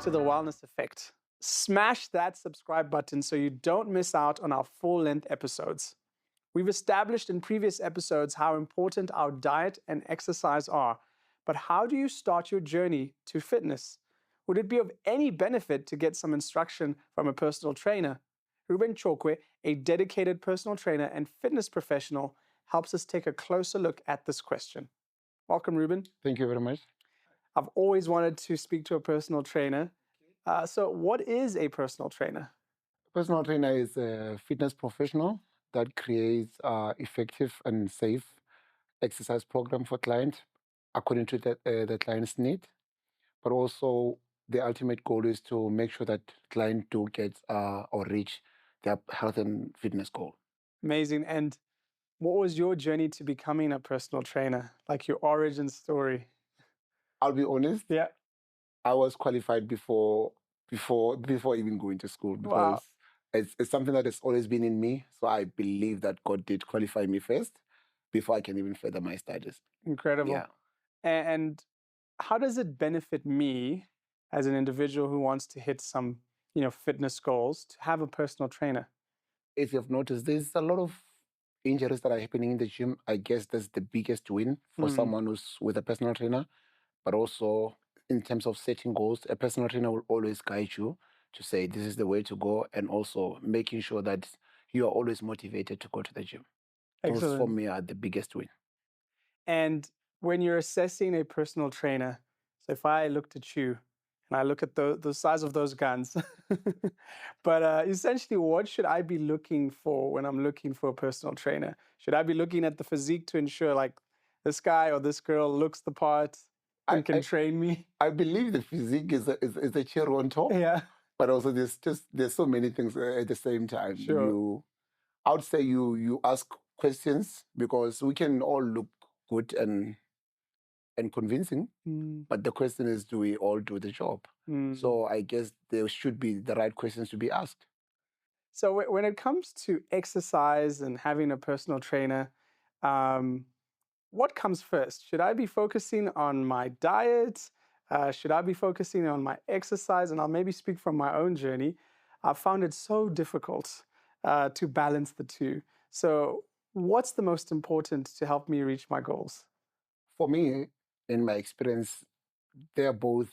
to The Wellness Effect. Smash that subscribe button so you don't miss out on our full-length episodes. We've established in previous episodes how important our diet and exercise are, but how do you start your journey to fitness? Would it be of any benefit to get some instruction from a personal trainer? Reuben Chokoe, a dedicated personal trainer and fitness professional, helps us take a closer look at this question. Welcome, Reuben. Thank you very much. I've always wanted to speak to a personal trainer. So what is a personal trainer? Personal trainer is a fitness professional that creates effective and safe exercise program for client according to the client's need. But also the ultimate goal is to make sure that client do get or reach their health and fitness goal. Amazing. And what was your journey to becoming a personal trainer? Like your origin story? I'll be honest. Yeah. I was qualified before even going to school because it's something that has always been in me. So I believe that God did qualify me first before I can even further my studies. Incredible. Yeah. And how does it benefit me as an individual who wants to hit some, fitness goals to have a personal trainer? If you've noticed, there's a lot of injuries that are happening in the gym. I guess that's the biggest win for someone who's with a personal trainer. But also in terms of setting goals, a personal trainer will always guide you to say this is the way to go, and also making sure that you are always motivated to go to the gym. Those for Excellent. me are the biggest win. And when you're assessing a personal trainer, so if I looked at you and I look at the size of those guns, but essentially, what should I be looking for when I'm looking for a personal trainer? Should I be looking at the physique to ensure like this guy or this girl looks the part and can train me? I believe the physique is a cherry on top. Yeah. But also there's so many things at the same time. Sure. I would say you ask questions because we can all look good and convincing. But the question is, do we all do the job? So I guess there should be the right questions to be asked. So when it comes to exercise and having a personal trainer, what comes first? Should I be focusing on my diet? Should I be focusing on my exercise? And I'll maybe speak from my own journey. I found it so difficult to balance the two. So what's the most important to help me reach my goals? For me, in my experience, they're both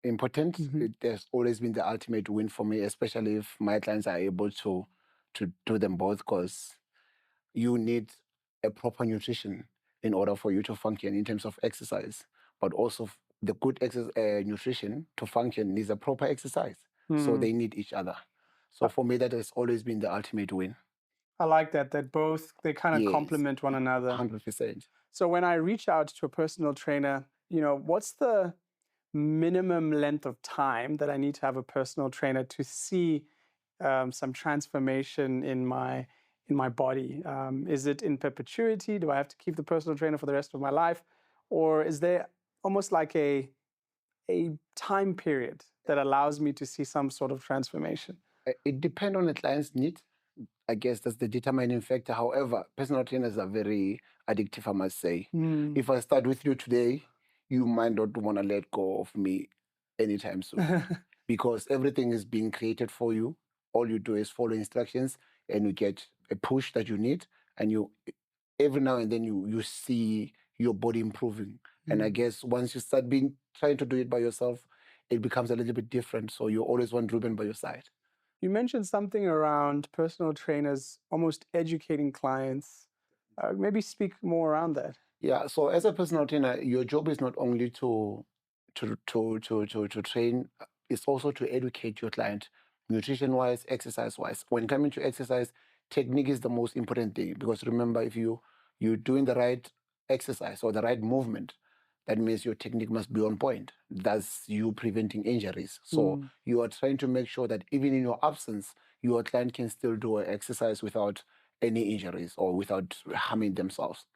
important. There's always been the ultimate win for me, especially if my clients are able to do them both, because you need a proper nutrition in order for you to function in terms of exercise. But also the good nutrition to function needs a proper exercise. So they need each other. So for me, that has always been the ultimate win. I like that both, they kind of complement one another. 100%. So when I reach out to a personal trainer, what's the minimum length of time that I need to have a personal trainer to see some transformation in my body? Is it in perpetuity? Do I have to keep the personal trainer for the rest of my life? Or is there almost like a time period that allows me to see some sort of transformation? It depends on the client's need. I guess that's the determining factor. However, personal trainers are very addictive, I must say. If I start with you today, you might not want to let go of me anytime soon because everything is being created for you. All you do is follow instructions and you get a push that you need, and you every now and then you see your body improving. And I guess once you start trying to do it by yourself, it becomes a little bit different. So you always want Reuben by your side. You mentioned something around personal trainers almost educating clients. Maybe speak more around that. Yeah. So as a personal trainer, your job is not only to train, it's also to educate your client, nutrition-wise, exercise-wise. When coming to exercise, technique is the most important thing, because remember, if you're doing the right exercise or the right movement, that means your technique must be on point. That's you preventing injuries. So you are trying to make sure that even in your absence, your client can still do an exercise without any injuries or without harming themselves.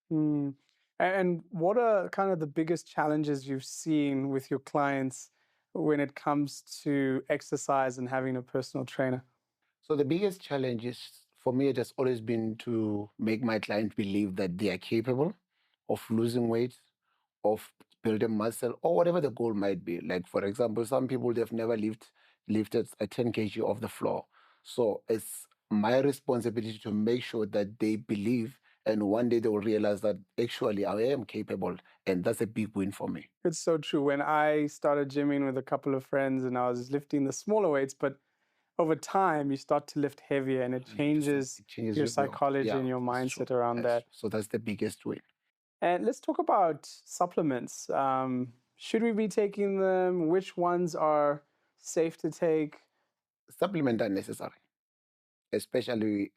And what are kind of the biggest challenges you've seen with your clients when it comes to exercise and having a personal trainer? So the biggest challenge is, for me, it has always been to make my client believe that they are capable of losing weight, of build a muscle, or whatever the goal might be. Like, for example, some people, they've never lifted a 10 kg off the floor. So it's my responsibility to make sure that they believe, and one day they will realize that actually I am capable, and that's a big win for me. It's so true. When I started gymming with a couple of friends and I was lifting the smaller weights, but over time you start to lift heavier and it 100%. changes It changes your your, psychology yeah, and your that's true. mindset around Yes. that. So that's the biggest win. And let's talk about supplements. Should we be taking them? Which ones are safe to take? Supplement are necessary, especially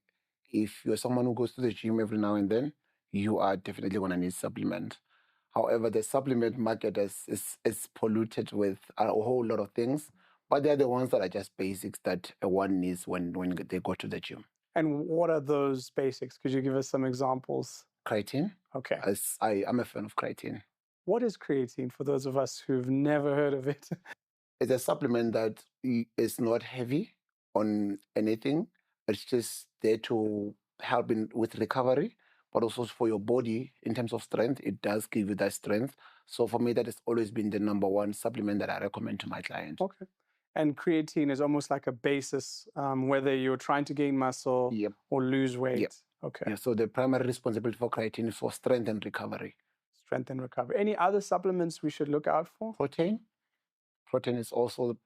if you're someone who goes to the gym every now and then. You are definitely going to need supplement. However, the supplement market is polluted with a whole lot of things, but they're the ones that are just basics that one needs when they go to the gym. And what are those basics? Could you give us some examples? Creatine. Okay. As I'm a fan of creatine. What is creatine for those of us who've never heard of it? It's a supplement that is not heavy on anything. It's just there to help with recovery, but also for your body in terms of strength. It does give you that strength. So for me, that has always been the number one supplement that I recommend to my client. Okay. And creatine is almost like a basis, whether you're trying to gain muscle Yep. or lose weight. Yep. Okay. Yeah. So the primary responsibility for creatine is for strength and recovery. Strength and recovery. Any other supplements we should look out for? Protein. Protein is also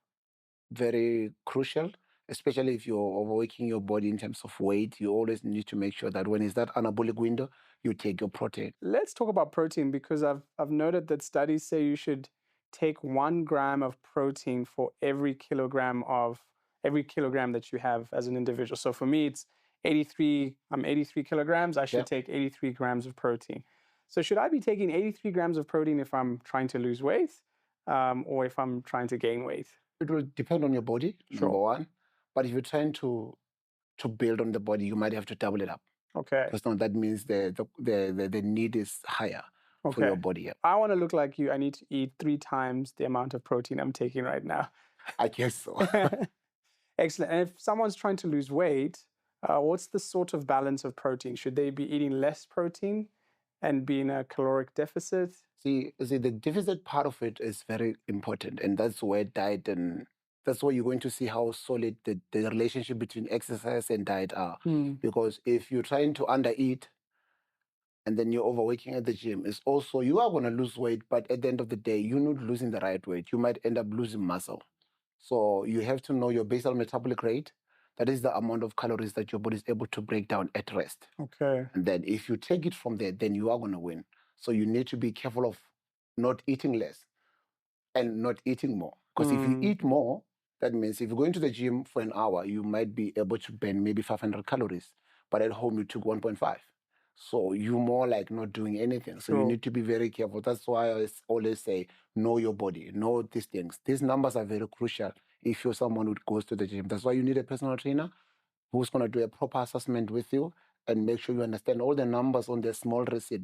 very crucial, especially if you're overworking your body in terms of weight. You always need to make sure that when it's that anabolic window, you take your protein. Let's talk about protein because I've noted that studies say you should take 1 gram of protein for every kilogram that you have as an individual. So for me, it's 83. I'm 83 kilograms. I should take 83 grams of protein. So should I be taking 83 grams of protein if I'm trying to lose weight, or if I'm trying to gain weight? It will depend on your body, number one. But if you're trying to build on the body, you might have to double it up. Okay. Because now that means the need is higher for your body. Yeah. I want to look like you. I need to eat 3 times the amount of protein I'm taking right now. I guess so. Excellent. And if someone's trying to lose weight, what's the sort of balance of protein? Should they be eating less protein and be in a caloric deficit? See, the deficit part of it is very important, and that's where diet and that's where you're going to see how solid the relationship between exercise and diet are. Because if you're trying to undereat and then you're overworking at the gym, it's also you are going to lose weight, but at the end of the day, you're not losing the right weight. You might end up losing muscle. So you have to know your basal metabolic rate. That is the amount of calories that your body is able to break down at rest. Okay. And then if you take it from there, then you are going to win. So you need to be careful of not eating less and not eating more. Because if you eat more, that means if you're going to the gym for an hour, you might be able to burn maybe 500 calories. But at home, you took 1.5. So you're more like not doing anything. So you need to be very careful. That's why I always say, know your body, know these things. These numbers are very crucial if you're someone who goes to the gym. That's why you need a personal trainer who's going to do a proper assessment with you and make sure you understand all the numbers on the small receipt,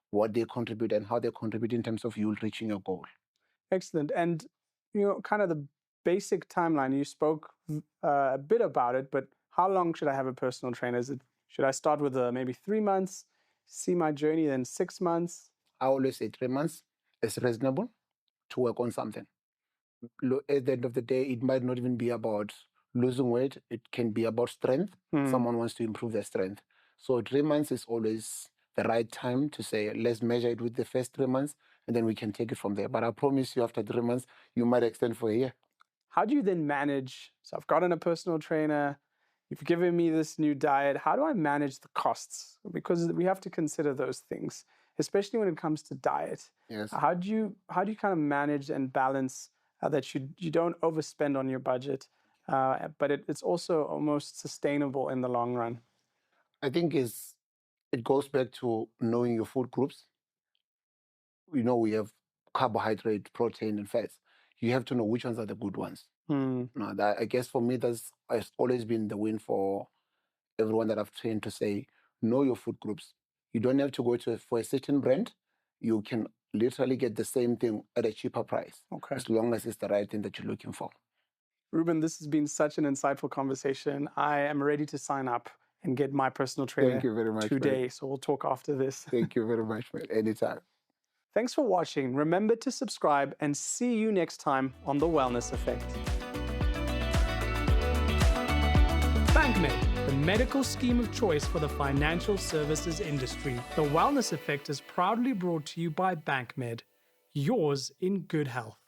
what they contribute and how they contribute in terms of you reaching your goal. Excellent. And, kind of the basic timeline, you spoke a bit about it, but how long should I have a personal trainer? Should I start with maybe 3 months, see my journey, then 6 months? I always say 3 months is reasonable to work on something. At the end of the day, it might not even be about losing weight. It can be about strength. Someone wants to improve their strength. So 3 months is always the right time to say, let's measure it with the first 3 months, and then we can take it from there. But I promise you, after 3 months, you might extend for a year. How do you then manage? So I've gotten a personal trainer. You've given me this new diet. How do I manage the costs? Because we have to consider those things, especially when it comes to diet. Yes. How do you kind of manage and balance that you don't overspend on your budget, but it's also almost sustainable in the long run? I think it goes back to knowing your food groups. We have carbohydrate, protein, and fats. You have to know which ones are the good ones. Now, I guess for me, that's has always been the win for everyone that I've trained to say, know your food groups. You don't have to go for a certain brand. You can literally get the same thing at a cheaper price, as long as it's the right thing that you're looking for. Reuben, this has been such an insightful conversation. I am ready to sign up and get my personal trainer Thank you very much, today. man. So we'll talk after this. Thank you very much, man. Anytime. Thanks for watching. Remember to subscribe and see you next time on The Wellness Effect. BankMed, the medical scheme of choice for the financial services industry. The Wellness Effect is proudly brought to you by BankMed, yours in good health.